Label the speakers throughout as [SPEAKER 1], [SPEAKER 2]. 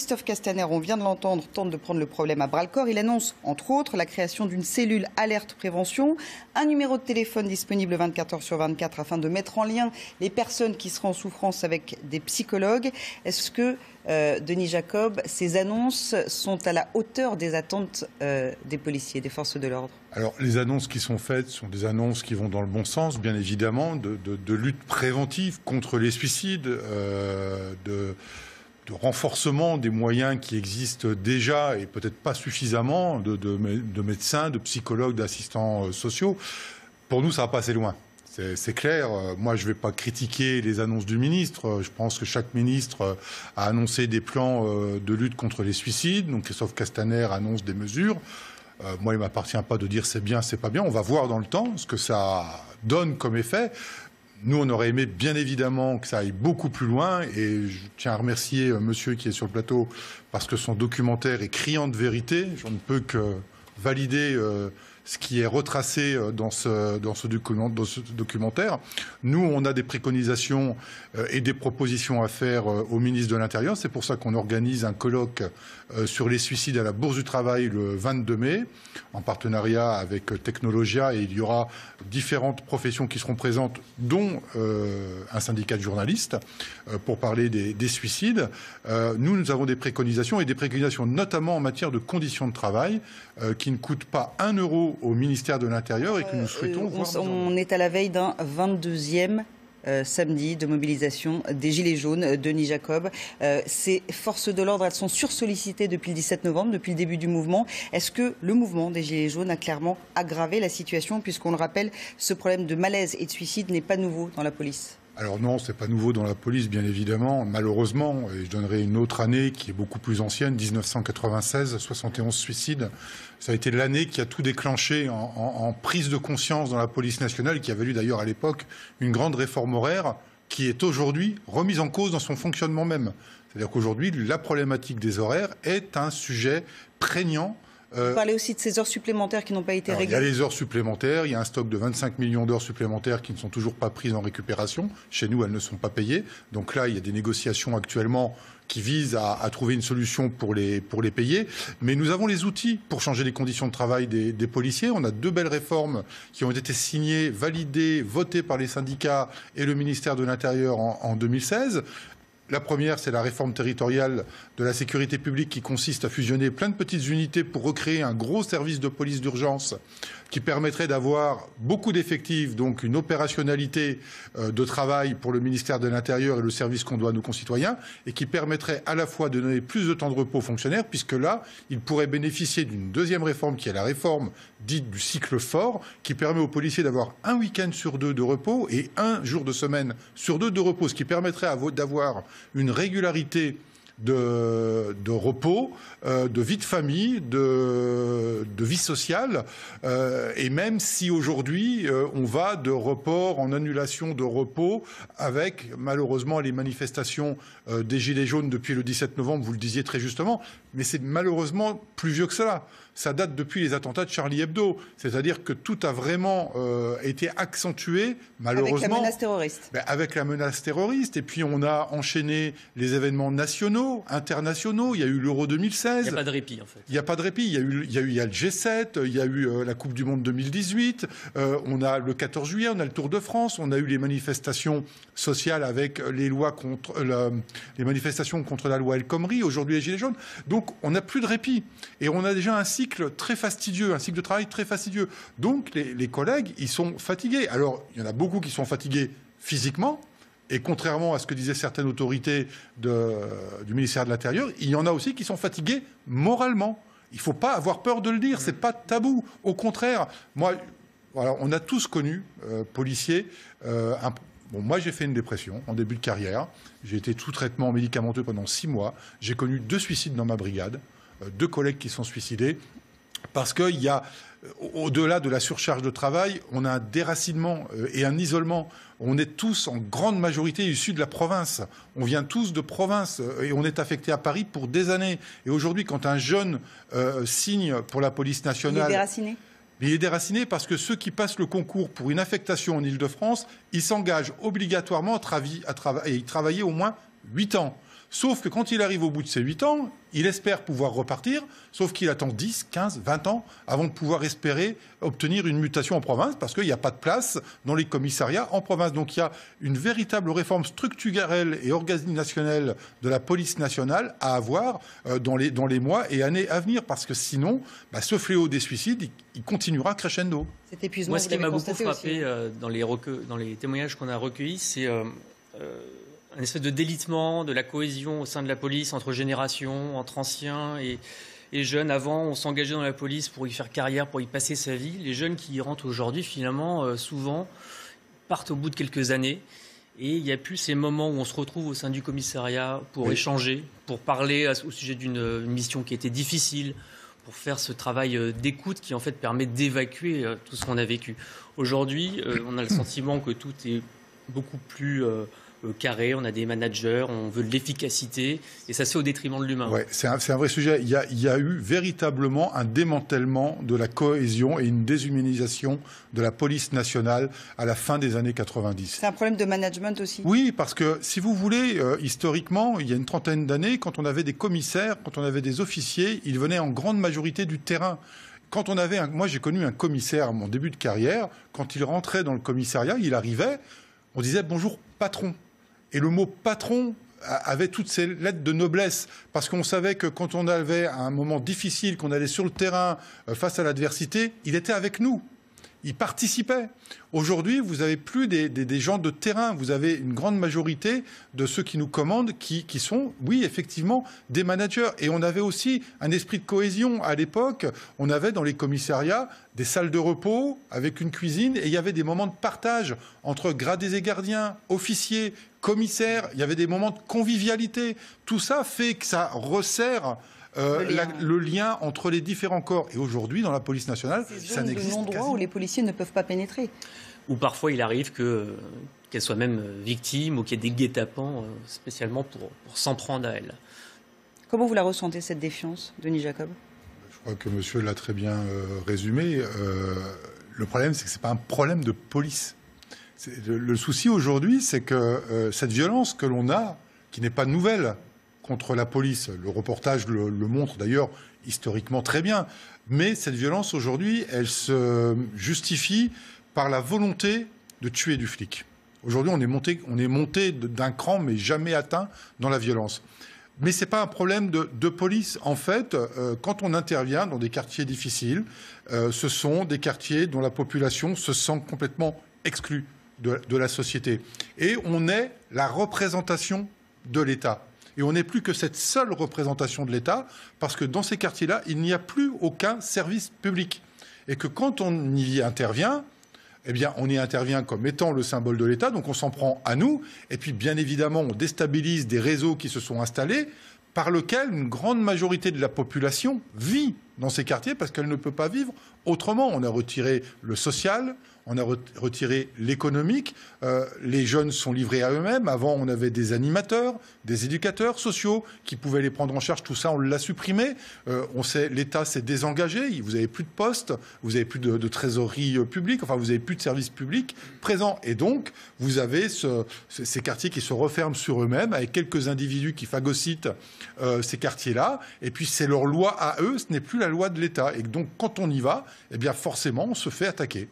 [SPEAKER 1] Christophe Castaner, on vient de l'entendre, tente de prendre le problème à bras-le-corps. Il annonce, entre autres, la création d'une cellule alerte prévention, un numéro de téléphone disponible 24 heures sur 24 afin de mettre en lien les personnes qui seraient en souffrance avec des psychologues. Est-ce que, Denis Jacob, ces annonces sont à la hauteur des attentes des policiers, des forces de l'ordre?
[SPEAKER 2] Alors, les annonces qui sont faites sont des annonces qui vont dans le bon sens, bien évidemment, de lutte préventive contre les suicides, de renforcement des moyens qui existent déjà et peut-être pas suffisamment de médecins, de psychologues, d'assistants sociaux. Pour nous, ça va pas assez loin. C'est clair. Moi, je ne vais pas critiquer les annonces du ministre. Je pense que chaque ministre a annoncé des plans de lutte contre les suicides. Donc, Christophe Castaner annonce des mesures. Moi, il ne m'appartient pas de dire c'est bien, c'est pas bien. On va voir dans le temps ce que ça donne comme effet. Nous, on aurait aimé, bien évidemment, que ça aille beaucoup plus loin. Et je tiens à remercier monsieur qui est sur le plateau parce que son documentaire est criant de vérité. Je ne peux que valider ce qui est retracé dans ce documentaire. Nous, on a des préconisations et des propositions à faire au ministre de l'Intérieur. C'est pour ça qu'on organise un colloque sur les suicides à la Bourse du Travail le 22 mai, en partenariat avec Technologia. Et il y aura différentes professions qui seront présentes, dont un syndicat de journalistes, pour parler des suicides. Nous avons des préconisations, et des préconisations notamment en matière de conditions de travail, qui ne coûtent pas 1 euro au ministère de l'Intérieur et que nous souhaitons voir.
[SPEAKER 1] On est à la veille d'un 22e samedi de mobilisation des Gilets jaunes, Denis Jacob. Ces forces de l'ordre, elles sont sursollicitées depuis le 17 novembre, depuis le début du mouvement. Est-ce que le mouvement des Gilets jaunes a clairement aggravé la situation, puisqu'on le rappelle, ce problème de malaise et de suicide n'est pas nouveau dans la police?
[SPEAKER 2] Alors non, c'est pas nouveau dans la police, bien évidemment. Malheureusement, et je donnerai une autre année qui est beaucoup plus ancienne, 1996, 71 suicides. Ça a été l'année qui a tout déclenché en prise de conscience dans la police nationale, qui a valu d'ailleurs à l'époque une grande réforme horaire, qui est aujourd'hui remise en cause dans son fonctionnement même. C'est-à-dire qu'aujourd'hui, la problématique des horaires est un sujet prégnant.
[SPEAKER 1] Vous parlez aussi de ces heures supplémentaires qui n'ont pas été réglées.
[SPEAKER 2] Il y a les heures supplémentaires, il y a un stock de 25 millions d'heures supplémentaires qui ne sont toujours pas prises en récupération. Chez nous, elles ne sont pas payées. Donc là, il y a des négociations actuellement qui visent à trouver une solution pour les payer. Mais nous avons les outils pour changer les conditions de travail des policiers. On a 2 belles réformes qui ont été signées, validées, votées par les syndicats et le ministère de l'Intérieur en 2016. La première, c'est la réforme territoriale de la sécurité publique qui consiste à fusionner plein de petites unités pour recréer un gros service de police d'urgence qui permettrait d'avoir beaucoup d'effectifs, donc une opérationnalité de travail pour le ministère de l'Intérieur et le service qu'on doit à nos concitoyens, et qui permettrait à la fois de donner plus de temps de repos aux fonctionnaires, puisque là, ils pourraient bénéficier d'une deuxième réforme qui est la réforme dite du cycle fort, qui permet aux policiers d'avoir un week-end sur 2 de repos et 1 jour de semaine sur 2 de repos, ce qui permettrait d'avoir une régularité de repos, de vie de famille, de vie sociale. Et même si aujourd'hui, on va de report en annulation de repos avec malheureusement les manifestations des Gilets jaunes depuis le 17 novembre, vous le disiez très justement, mais c'est malheureusement plus vieux que cela. Ça date depuis les attentats de Charlie Hebdo. C'est-à-dire que tout a vraiment été accentué, malheureusement.
[SPEAKER 1] Avec la menace terroriste.
[SPEAKER 2] Avec la menace terroriste. Et puis on a enchaîné les événements nationaux, internationaux. Il y a eu l'Euro 2016.
[SPEAKER 3] Il n'y a pas de répit, en fait.
[SPEAKER 2] Il n'y a pas de répit. Il y a le G7, il y a eu la Coupe du Monde 2018. On a le 14 juillet, on a le Tour de France. On a eu les manifestations sociales avec les lois les manifestations contre la loi El Khomri. Aujourd'hui, les Gilets jaunes. Donc on n'a plus de répit. Et on a déjà un cycle très fastidieux, un cycle de travail très fastidieux. Donc les collègues, ils sont fatigués. Alors, il y en a beaucoup qui sont fatigués physiquement, et contrairement à ce que disaient certaines autorités du ministère de l'Intérieur, il y en a aussi qui sont fatigués moralement. Il ne faut pas avoir peur de le dire, c'est pas tabou. Au contraire, voilà, on a tous connu, policiers, moi, j'ai fait une dépression en début de carrière. J'ai été sous traitement médicamenteux pendant 6 mois. J'ai connu 2 suicides dans ma brigade, 2 collègues qui sont suicidés. Parce qu'il y a, au-delà de la surcharge de travail, on a un déracinement et un isolement. On est tous en grande majorité issus de la province. On vient tous de province et on est affecté à Paris pour des années. Et aujourd'hui, quand un jeune signe pour la police nationale...
[SPEAKER 1] Il est déraciné ?
[SPEAKER 2] Il est déraciné parce que ceux qui passent le concours pour une affectation en Île-de-France, ils s'engagent obligatoirement à travailler au moins 8 ans. Sauf que quand il arrive au bout de ses 8 ans, il espère pouvoir repartir, sauf qu'il attend 10, 15, 20 ans avant de pouvoir espérer obtenir une mutation en province, parce qu'il n'y a pas de place dans les commissariats en province. Donc il y a une véritable réforme structurelle et organisationnelle de la police nationale à avoir dans les mois et années à venir, parce que sinon, ce fléau des suicides, il continuera crescendo.
[SPEAKER 1] Cet épuisement,
[SPEAKER 3] moi, ce qui m'a beaucoup frappé
[SPEAKER 1] aussi,
[SPEAKER 3] dans les témoignages qu'on a recueillis, c'est un espèce de délitement de la cohésion au sein de la police entre générations, entre anciens et jeunes. Avant, on s'engageait dans la police pour y faire carrière, pour y passer sa vie. Les jeunes qui y rentrent aujourd'hui, finalement, souvent, partent au bout de quelques années. Et il n'y a plus ces moments où on se retrouve au sein du commissariat pour échanger, pour parler au sujet d'une mission qui était difficile, pour faire ce travail d'écoute qui, en fait, permet d'évacuer tout ce qu'on a vécu. Aujourd'hui, on a le sentiment que tout est beaucoup plus carré, on a des managers, on veut de l'efficacité, et ça se fait au détriment de l'humain.
[SPEAKER 2] Ouais, c'est un vrai sujet. Il y a eu véritablement un démantèlement de la cohésion et une déshumanisation de la police nationale à la fin des années 90.
[SPEAKER 1] C'est un problème de management aussi.
[SPEAKER 2] Oui, parce que si vous voulez, historiquement, il y a une trentaine d'années, quand on avait des commissaires, quand on avait des officiers, ils venaient en grande majorité du terrain. Quand on avait moi, j'ai connu un commissaire à mon début de carrière. Quand il rentrait dans le commissariat, il arrivait, on disait bonjour patron. Et le mot patron avait toutes ces lettres de noblesse, parce qu'on savait que quand on avait un moment difficile, qu'on allait sur le terrain face à l'adversité, il était avec nous. Il participait. Aujourd'hui, vous n'avez plus des gens de terrain. Vous avez une grande majorité de ceux qui nous commandent qui sont, oui, effectivement, des managers. Et on avait aussi un esprit de cohésion. À l'époque, on avait dans les commissariats des salles de repos avec une cuisine, et il y avait des moments de partage entre gradés et gardiens, officiers, commissaires. Il y avait des moments de convivialité. Tout ça fait que ça resserre le lien entre les différents corps. Et aujourd'hui, dans la police nationale, ça n'existe
[SPEAKER 1] pas. C'est un endroit où les policiers ne peuvent pas pénétrer.
[SPEAKER 3] Ou parfois, il arrive qu'elle soit même victime, ou qu'il y ait des guet-apens spécialement pour s'en prendre à elle.
[SPEAKER 1] Comment vous la ressentez, cette défiance, Denis Jacob ?
[SPEAKER 2] Je crois que monsieur l'a très bien résumé. Le problème, c'est que ce n'est pas un problème de police. Le souci aujourd'hui, c'est que cette violence que l'on a, qui n'est pas nouvelle, contre la police. Le reportage le montre d'ailleurs historiquement très bien. Mais cette violence aujourd'hui, elle se justifie par la volonté de tuer du flic. Aujourd'hui, on est monté d'un cran, mais jamais atteint dans la violence. Mais ce n'est pas un problème de police. En fait, quand on intervient dans des quartiers difficiles, ce sont des quartiers dont la population se sent complètement exclue de la société. Et on est la représentation de l'État. Et on n'est plus que cette seule représentation de l'État, parce que dans ces quartiers-là, il n'y a plus aucun service public. Et que quand on y intervient, eh bien, on y intervient comme étant le symbole de l'État, donc on s'en prend à nous. Et puis, bien évidemment, on déstabilise des réseaux qui se sont installés, par lesquels une grande majorité de la population vit dans ces quartiers, parce qu'elle ne peut pas vivre autrement. On a retiré le social, on a retiré l'économique, les jeunes sont livrés à eux-mêmes. Avant, on avait des animateurs, des éducateurs sociaux qui pouvaient les prendre en charge. Tout ça, on l'a supprimé. L'État s'est désengagé. Vous n'avez plus de postes, vous n'avez plus de trésorerie publique, enfin, vous n'avez plus de services publics présents. Et donc, vous avez ces quartiers qui se referment sur eux-mêmes, avec quelques individus qui phagocytent ces quartiers-là. Et puis, c'est leur loi à eux, ce n'est plus la loi de l'État. Et donc, quand on y va, eh bien, forcément, on se fait attaquer.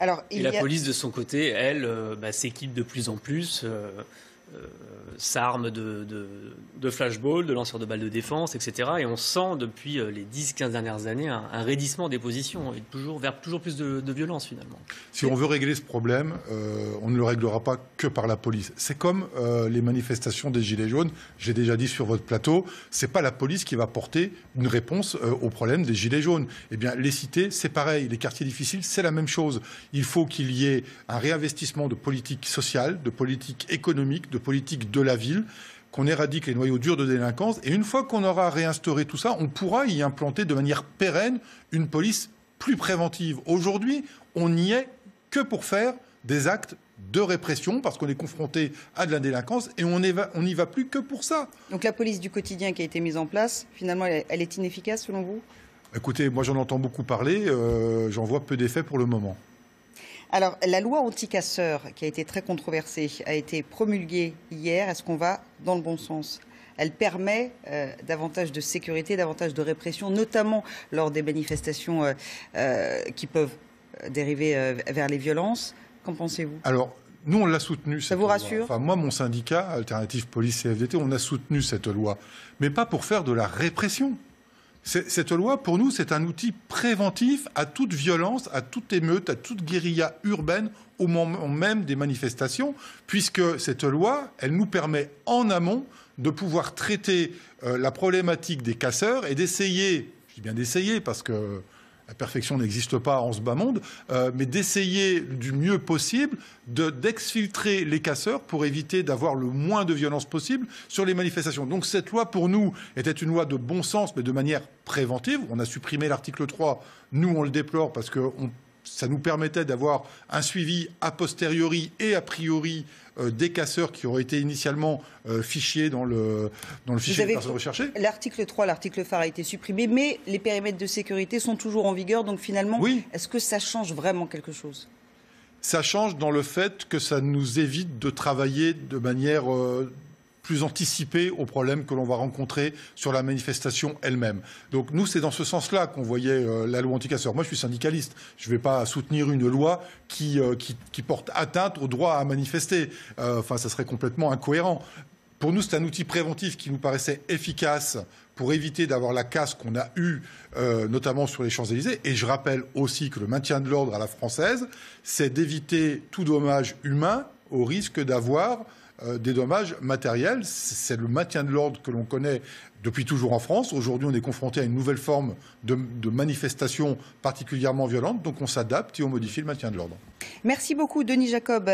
[SPEAKER 1] Alors,
[SPEAKER 3] la police, de son côté, elle, s'équipe de plus en plus, s'arme de flashballs, de lanceurs de balles de défense, etc. Et on sent depuis les 10-15 dernières années un raidissement des positions, et vers toujours plus de violence, finalement.
[SPEAKER 2] Si on veut régler ce problème, on ne le réglera pas que par la police. C'est comme les manifestations des Gilets jaunes. J'ai déjà dit sur votre plateau, c'est pas la police qui va porter une réponse au problème des Gilets jaunes. Eh bien, les cités, c'est pareil. Les quartiers difficiles, c'est la même chose. Il faut qu'il y ait un réinvestissement de politique sociale, de politique économique, de politique de la ville, qu'on éradique les noyaux durs de délinquance. Et une fois qu'on aura réinstauré tout ça, on pourra y implanter de manière pérenne une police plus préventive. Aujourd'hui, on n'y est que pour faire des actes de répression, parce qu'on est confronté à de la délinquance, et on n'y va plus que pour ça.
[SPEAKER 1] Donc la police du quotidien qui a été mise en place, finalement, elle est inefficace selon vous ?
[SPEAKER 2] Écoutez, moi j'en entends beaucoup parler, j'en vois peu d'effets pour le moment.
[SPEAKER 1] Alors, la loi anti-casseurs, qui a été très controversée, a été promulguée hier. Est-ce qu'on va dans le bon sens ? elle permet davantage de sécurité, davantage de répression, notamment lors des manifestations qui peuvent dériver vers les violences. Qu'en pensez-vous?
[SPEAKER 2] Alors, nous, on l'a soutenue.
[SPEAKER 1] Ça vous rassure?
[SPEAKER 2] Enfin, moi, mon syndicat, Alternative Police CFDT, on a soutenu cette loi. Mais pas pour faire de la répression. Cette loi, pour nous, c'est un outil préventif à toute violence, à toute émeute, à toute guérilla urbaine au moment même des manifestations, puisque cette loi, elle nous permet en amont de pouvoir traiter la problématique des casseurs et d'essayer, je dis bien d'essayer parce que la perfection n'existe pas en ce bas monde, mais d'essayer du mieux possible d'exfiltrer les casseurs pour éviter d'avoir le moins de violence possible sur les manifestations. Donc cette loi, pour nous, était une loi de bon sens, mais de manière préventive. On a supprimé l'article 3. Nous, on le déplore parce que ça nous permettait d'avoir un suivi a posteriori et a priori des casseurs qui auraient été initialement fichiés dans le fichier des personnes recherchées.
[SPEAKER 1] L'article 3, l'article phare a été supprimé, mais les périmètres de sécurité sont toujours en vigueur. Donc finalement,
[SPEAKER 2] oui.
[SPEAKER 1] Est-ce que ça change vraiment quelque chose?
[SPEAKER 2] Ça change dans le fait que ça nous évite de travailler de manière plus anticipée aux problèmes que l'on va rencontrer sur la manifestation elle-même. Donc nous, c'est dans ce sens-là qu'on voyait la loi anti-casseurs. Moi, je suis syndicaliste. Je ne vais pas soutenir une loi qui porte atteinte au droit à manifester. Enfin, ça serait complètement incohérent. Pour nous, c'est un outil préventif qui nous paraissait efficace pour éviter d'avoir la casse qu'on a eue, notamment sur les Champs-Élysées. Et je rappelle aussi que le maintien de l'ordre à la française, c'est d'éviter tout dommage humain au risque d'avoir des dommages matériels. C'est le maintien de l'ordre que l'on connaît depuis toujours en France. Aujourd'hui, on est confronté à une nouvelle forme de manifestation particulièrement violente. Donc on s'adapte et on modifie le maintien de l'ordre.
[SPEAKER 1] Merci beaucoup, Denis Jacob.